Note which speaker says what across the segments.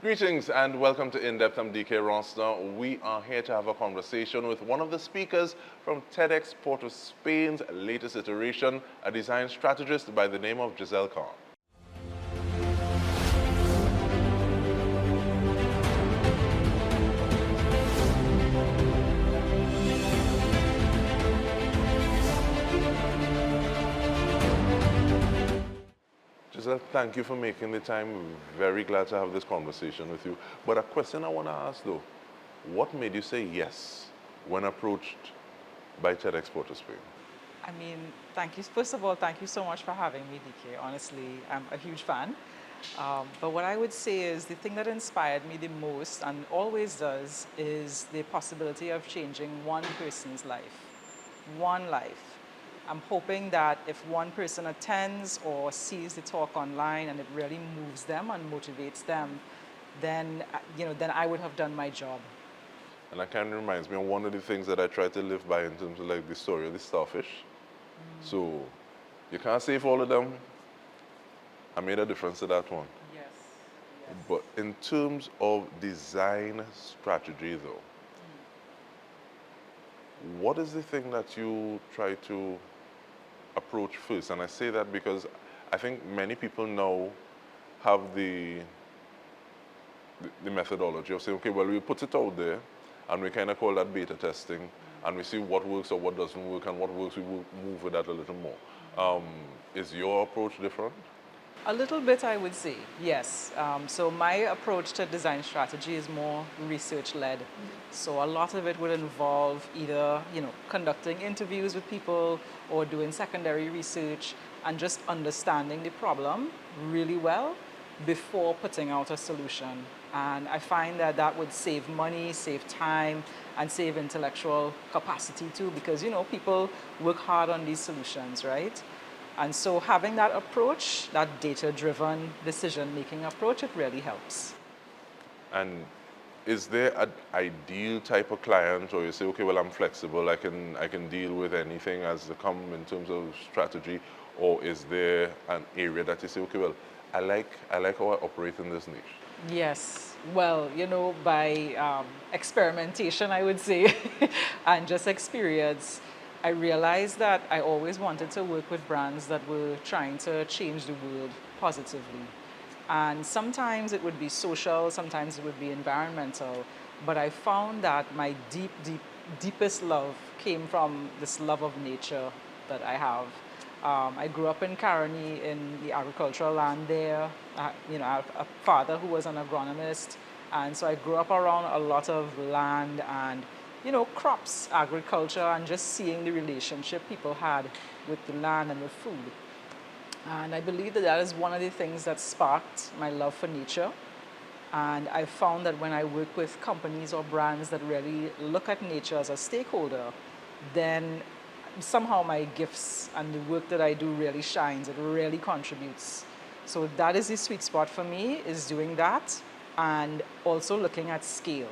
Speaker 1: Greetings and welcome to In-Depth. I'm Dike Rostant. We are here to have a conversation with one of the speakers from TEDxPortofSpain's latest iteration, a design strategist by the name of Giselle Carr. Giselle, thank you for making the time. We're very glad to have this conversation with you. But a question I want to ask though, what made you say yes when approached by TEDxPortofSpain?
Speaker 2: I mean, thank you. First of all, thank you so much for having me, DK. Honestly, I'm a huge fan. But what I would say is the thing that inspired me the most and always does is the possibility of changing one person's life. One life. I'm hoping that if one person attends or sees the talk online and it really moves them and motivates them, then, then I would have done my job.
Speaker 1: And that kind of reminds me of one of the things that I try to live by in terms of like the story of the starfish. So you can't save all of them. I made a difference to that one.
Speaker 2: Yes.
Speaker 1: But in terms of design strategy though, what is the thing that you try to approach first? And I say that because I think many people now have the methodology of saying, okay, well, we put it out there and we kind of call that beta testing and we see what works or what doesn't work, and what works we will move with that a little more. Is your approach different?
Speaker 2: A little bit, I would say, yes. So my approach to design strategy is more research-led. So a lot of it would involve either, conducting interviews with people or doing secondary research and just understanding the problem really well before putting out a solution. And I find that that would save money, save time, and save intellectual capacity too, because, people work hard on these solutions, right? And so having that approach, that data-driven decision-making approach, it really helps.
Speaker 1: And is there an ideal type of client, or you say, okay, well, I'm flexible, I can deal with anything as they come in terms of strategy, or is there an area that you say, okay, well, I like how I operate in this niche?
Speaker 2: Yes. Well, by experimentation, I would say, and just experience, I realized that I always wanted to work with brands that were trying to change the world positively. And sometimes it would be social, sometimes it would be environmental. But I found that my deepest love came from this love of nature that I have. I grew up in Caroni in the agricultural land there. I have a father who was an agronomist. And so I grew up around a lot of land and crops, agriculture, and just seeing the relationship people had with the land and with food. And I believe that that is one of the things that sparked my love for nature. And I found that when I work with companies or brands that really look at nature as a stakeholder, then somehow my gifts and the work that I do really shines. It really contributes. So that is the sweet spot for me, is doing that and also looking at scale.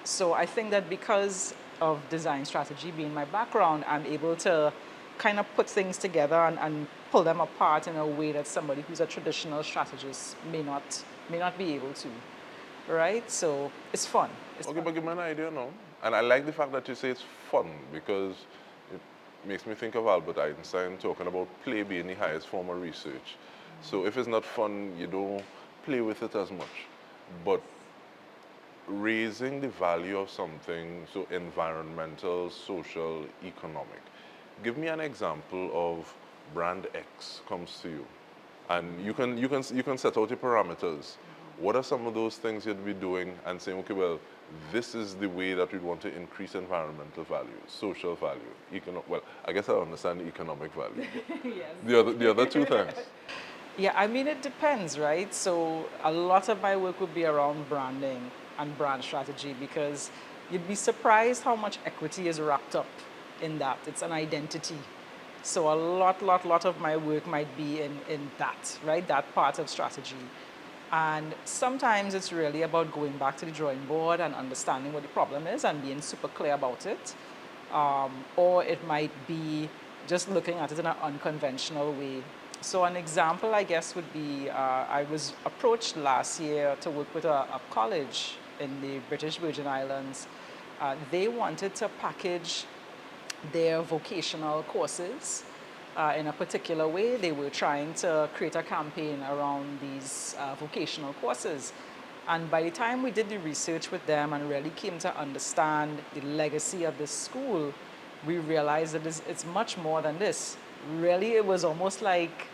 Speaker 2: So I think that because of design strategy being my background, I'm able to kind of put things together and pull them apart in a way that somebody who's a traditional strategist may not be able to, right? So it's fun.
Speaker 1: Okay, but give me an idea now. And I like the fact that you say it's fun, because it makes me think of Albert Einstein talking about play being the highest form of research. So if it's not fun, you don't play with it as much. But raising the value of something, so environmental, social, economic. Give me an example of brand X comes to you, and you can set out your parameters. What are some of those things you'd be doing and saying, okay, well, this is the way that we want to increase environmental value, social value, well, I guess I understand the economic value.
Speaker 2: Yes.
Speaker 1: The other two things.
Speaker 2: Yeah, I mean, it depends, right? So a lot of my work would be around branding and brand strategy, because you'd be surprised how much equity is wrapped up in that. It's an identity. So a lot of my work might be in that, right? That part of strategy. And sometimes it's really about going back to the drawing board and understanding what the problem is and being super clear about it. Or it might be just looking at it in an unconventional way. So an example, I guess, would be I was approached last year to work with a college in the British Virgin Islands. They wanted to package their vocational courses in a particular way. They were trying to create a campaign around these vocational courses. And by the time we did the research with them and really came to understand the legacy of this school, we realized that it's much more than this. Really, it was almost like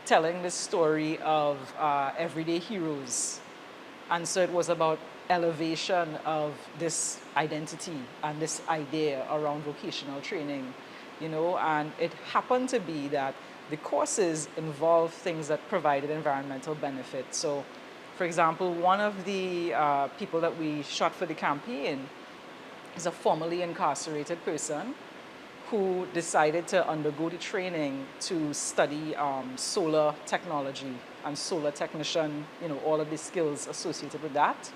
Speaker 2: telling the story of everyday heroes. And so it was about elevation of this identity and this idea around vocational training, and it happened to be that the courses involved things that provided environmental benefit. So, for example, one of the people that we shot for the campaign is a formerly incarcerated person who decided to undergo the training to study solar technology and solar technician, all of the skills associated with that.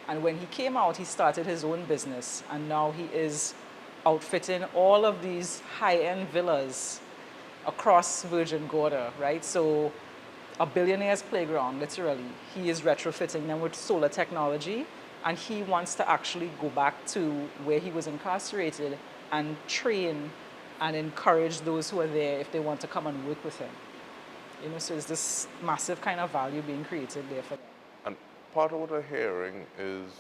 Speaker 2: And when he came out, he started his own business, and now he is outfitting all of these high-end villas across Virgin Gorda, right? So a billionaire's playground, literally. He is retrofitting them with solar technology, and he wants to actually go back to where he was incarcerated and train and encourage those who are there if they want to come and work with him. So it's this massive kind of value being created there for them.
Speaker 1: And part of what I'm hearing is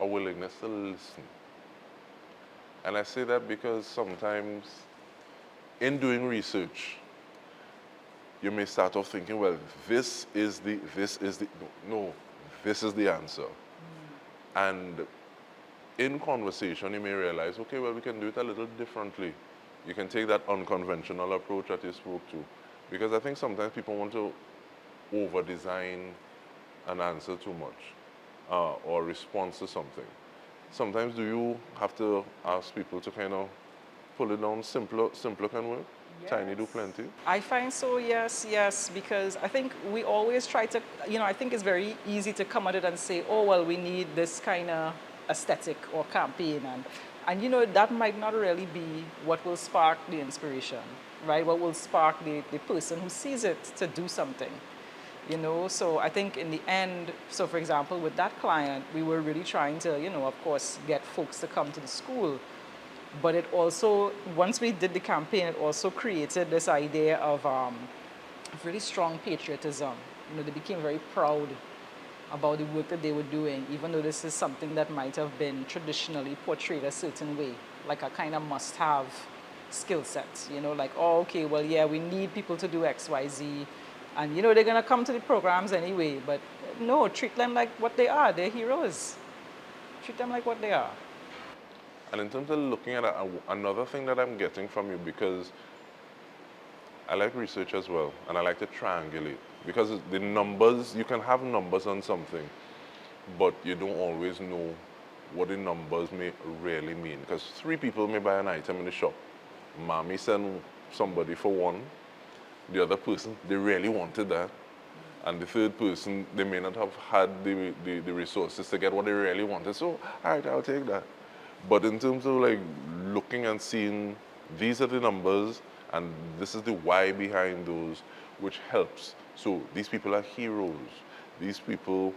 Speaker 1: a willingness to listen. And I say that because sometimes in doing research, you may start off thinking, well, this is the answer. And in conversation, you may realize, okay, well, we can do it a little differently. You can take that unconventional approach that you spoke to. Because I think sometimes people want to over-design an answer too much or response to something. Sometimes do you have to ask people to kind of pull it down, simpler can work? Yes. Tiny do plenty?
Speaker 2: I find so, yes, because I think we always try to, I think it's very easy to come at it and say, oh, well, we need this kind of aesthetic or campaign, and that might not really be what will spark the inspiration, right? What will spark the person who sees it to do something, So I think in the end, so for example, with that client, we were really trying to, of course, get folks to come to the school. But it also, once we did the campaign, it also created this idea of really strong patriotism. They became very proud about the work that they were doing, even though this is something that might have been traditionally portrayed a certain way, like a kind of must-have skill set, like, oh, okay, well, yeah, we need people to do X, Y, Z, and, they're going to come to the programs anyway, but no, treat them like what they are. They're heroes. Treat them like what they are.
Speaker 1: And in terms of looking at another thing that I'm getting from you, because I like research as well, and I like to triangulate. Because the numbers, you can have numbers on something, but you don't always know what the numbers may really mean. Because 3 people may buy an item in the shop. Mommy sent somebody for one. The other person, they really wanted that. And the third person, they may not have had the resources to get what they really wanted. So, all right, I'll take that. But in terms of like looking and seeing, these are the numbers, and this is the why behind those, which helps. So these people are heroes. These people,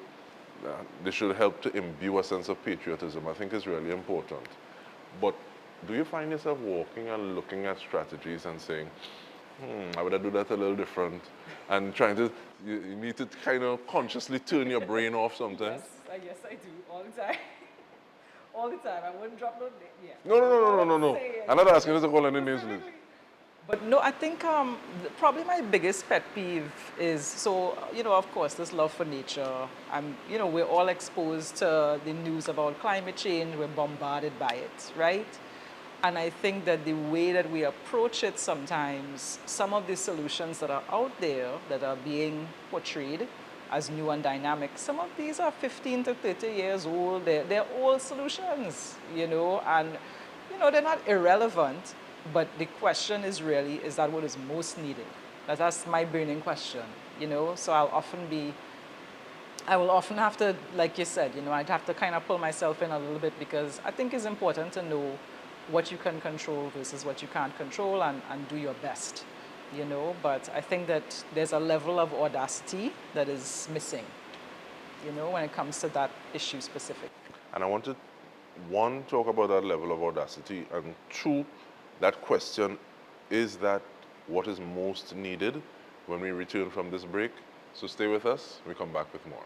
Speaker 1: they should help to imbue a sense of patriotism. I think is really important. But do you find yourself walking and looking at strategies and saying, I would do that a little different, and trying to, you need to kind of consciously turn your brain off sometimes?
Speaker 2: Yes, I do, all the time. All the time. I wouldn't drop no name. Yeah.
Speaker 1: No. I'm not asking you to call any names.
Speaker 2: But no, I think probably my biggest pet peeve is, so, of course, this love for nature. We're all exposed to the news about climate change. We're bombarded by it, right? And I think that the way that we approach it sometimes, some of the solutions that are out there that are being portrayed as new and dynamic, some of these are 15 to 30 years old. They're old solutions, and, they're not irrelevant, but the question is really, is that what is most needed? That's my burning question, So I will often have to, like you said, I'd have to kind of pull myself in a little bit, because I think it's important to know what you can control versus what you can't control, and do your best but I think that there's a level of audacity that is missing, when it comes to that issue specific.
Speaker 1: And I want to, one, talk about that level of audacity, and two, that question, is that what is most needed when we return from this break? So stay with us, we come back with more.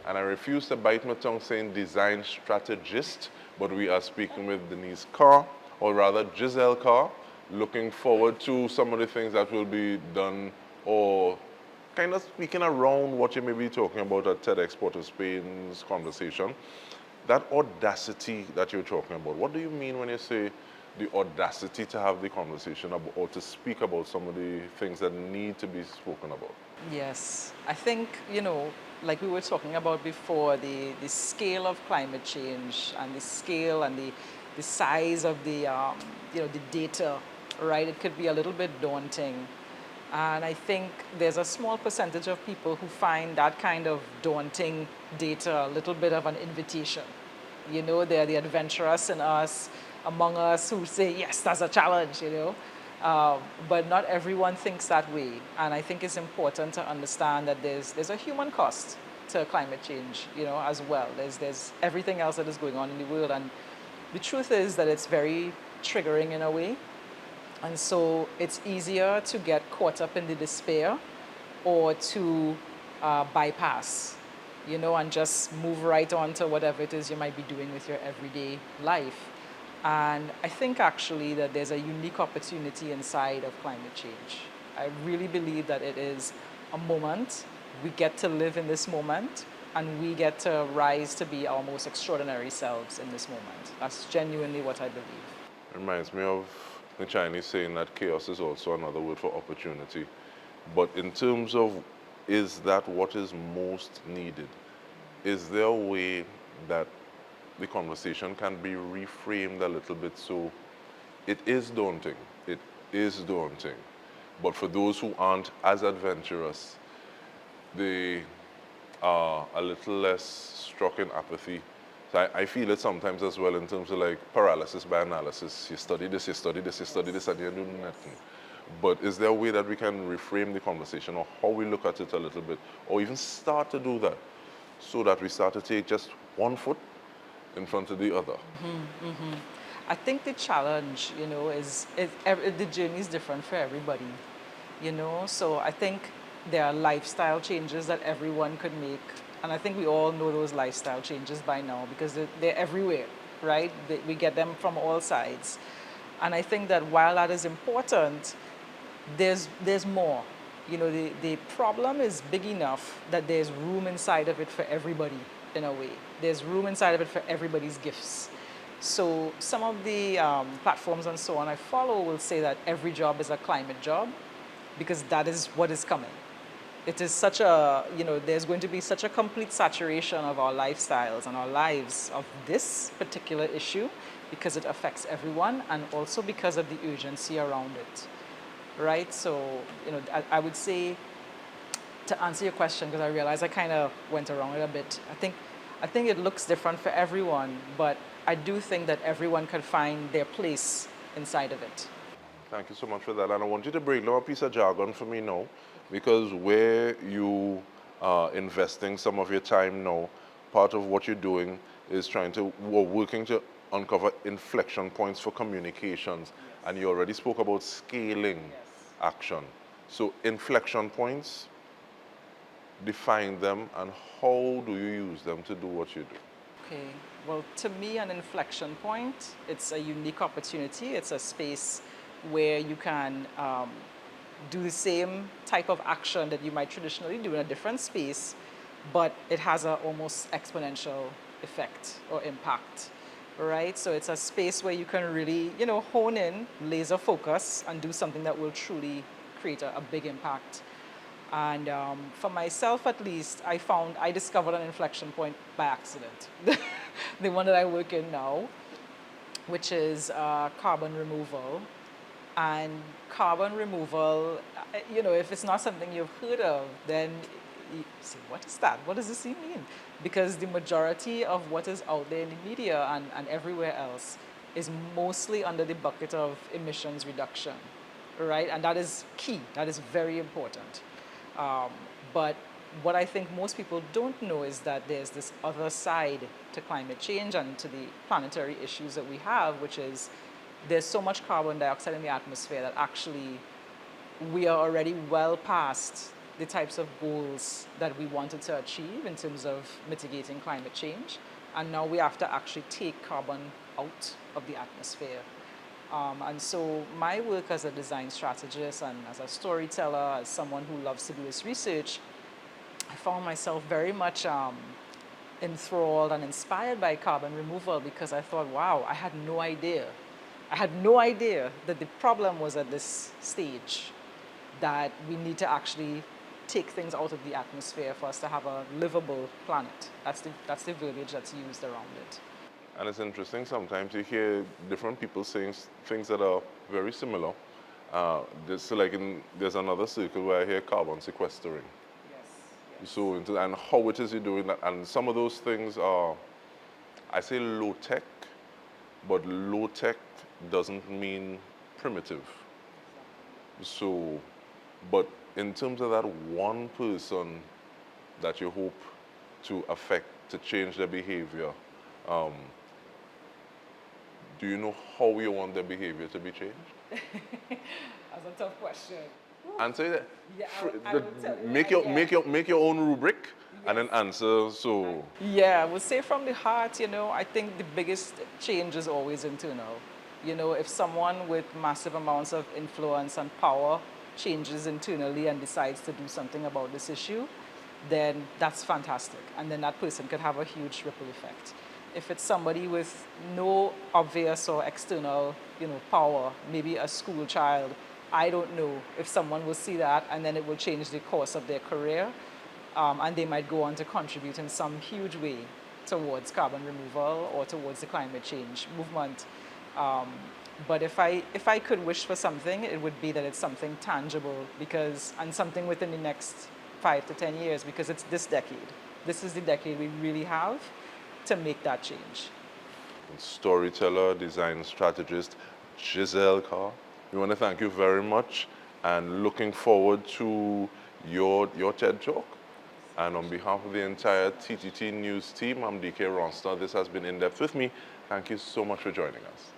Speaker 1: And I refuse to bite my tongue saying design strategist, but we are speaking with Denise Carr, or rather Giselle Carr, looking forward to some of the things that will be done, or kind of speaking around what you may be talking about at TEDxPortofSpain's conversation. That audacity that you're talking about, what do you mean when you say the audacity to have the conversation about, or to speak about some of the things that need to be spoken about?
Speaker 2: Yes, I think, like we were talking about before, the scale of climate change and the scale and the size of the data, right? It could be a little bit daunting. And I think there's a small percentage of people who find that kind of daunting data a little bit of an invitation. They're the adventurous in us, among us, who say, yes, that's a challenge, but not everyone thinks that way. And I think it's important to understand that there's a human cost to climate change, as well. There's everything else that is going on in the world. And the truth is that it's very triggering in a way. And so it's easier to get caught up in the despair or to bypass, and just move right on to whatever it is you might be doing with your everyday life. And I think actually that there's a unique opportunity inside of climate change. I really believe that it is a moment. We get to live in this moment, and we get to rise to be our most extraordinary selves in this moment. That's genuinely what I believe.
Speaker 1: It reminds me of the Chinese saying that chaos is also another word for opportunity. But in terms of, is that what is most needed? Is there a way that the conversation can be reframed a little bit so it is daunting, it is daunting, but for those who aren't as adventurous, they are a little less struck in apathy. So I feel it sometimes as well in terms of like paralysis by analysis. You study this, you study this, you study this, and you do nothing. But is there a way that we can reframe the conversation, or how we look at it a little bit, or even start to do that, so that we start to take just one foot in front of the other?
Speaker 2: I think the challenge, the journey is different for everybody, So I think there are lifestyle changes that everyone could make. And I think we all know those lifestyle changes by now because they're everywhere, right? We get them from all sides. And I think that while that is important, there's more. The problem is big enough that there's room inside of it for everybody, in a way. There's room inside of it for everybody's gifts. So some of the platforms and so on I follow will say that every job is a climate job because that is what is coming. It is such a, there's going to be such a complete saturation of our lifestyles and our lives of this particular issue because it affects everyone and also because of the urgency around it, right? So, I would say, to answer your question, because I realize I kind of went around it a bit, I think it looks different for everyone, but I do think that everyone can find their place inside of it.
Speaker 1: Thank you so much for that. And I want you to break down a piece of jargon for me now, because where you are investing some of your time now, part of what you're doing is working to uncover inflection points for communications. Yes. And you already spoke about scaling action. So inflection points, define them, and how do you use them to do what you do?
Speaker 2: Okay, well, to me, an inflection point, it's a unique opportunity. It's a space where you can do the same type of action that you might traditionally do in a different space, but it has an almost exponential effect or impact, right? So it's a space where you can really, hone in, laser focus, and do something that will truly create a big impact. And for myself, at least, I discovered an inflection point by accident. The one that I work in now, which is carbon removal. And carbon removal, if it's not something you've heard of, then you say, what is that? What does this even mean? Because the majority of what is out there in the media and everywhere else is mostly under the bucket of emissions reduction, right? And that is key. That is very important. But what I think most people don't know is that there's this other side to climate change and to the planetary issues that we have, which is there's so much carbon dioxide in the atmosphere that actually we are already well past the types of goals that we wanted to achieve in terms of mitigating climate change. And now we have to actually take carbon out of the atmosphere. And so my work as a design strategist and as a storyteller, as someone who loves to do this research, I found myself very much enthralled and inspired by carbon removal because I thought, wow, I had no idea. I had no idea that the problem was at this stage, that we need to actually take things out of the atmosphere for us to have a livable planet. That's the verbiage that's used around it.
Speaker 1: And it's interesting, sometimes you hear different people saying things that are very similar. There's another circle where I hear carbon sequestering.
Speaker 2: Yes.
Speaker 1: So, and how it is you're doing that. And some of those things are, I say low tech, but low tech doesn't mean primitive. So, but in terms of that one person that you hope to affect, to change their behavior, do you know how you want their behavior to be changed?
Speaker 2: That's a tough question.
Speaker 1: Answer that.
Speaker 2: Yeah, I will tell you.
Speaker 1: Make your own rubric, yes, and then answer. So
Speaker 2: yeah, I would say from the heart. I think the biggest change is always internal. If someone with massive amounts of influence and power changes internally and decides to do something about this issue, then that's fantastic. And then that person could have a huge ripple effect. If it's somebody with no obvious or external, power, maybe a school child, I don't know if someone will see that and then it will change the course of their career, and they might go on to contribute in some huge way towards carbon removal or towards the climate change movement. But if I could wish for something, it would be that it's something tangible and something within the next 5 to 10 years, because it's this decade. This is the decade we really have to make that change.
Speaker 1: Storyteller, design strategist, Giselle Carr, we want to thank you very much and looking forward to your TED Talk. And on behalf of the entire TTT News team, I'm Dike Rostant. This has been In Depth with me. Thank you so much for joining us.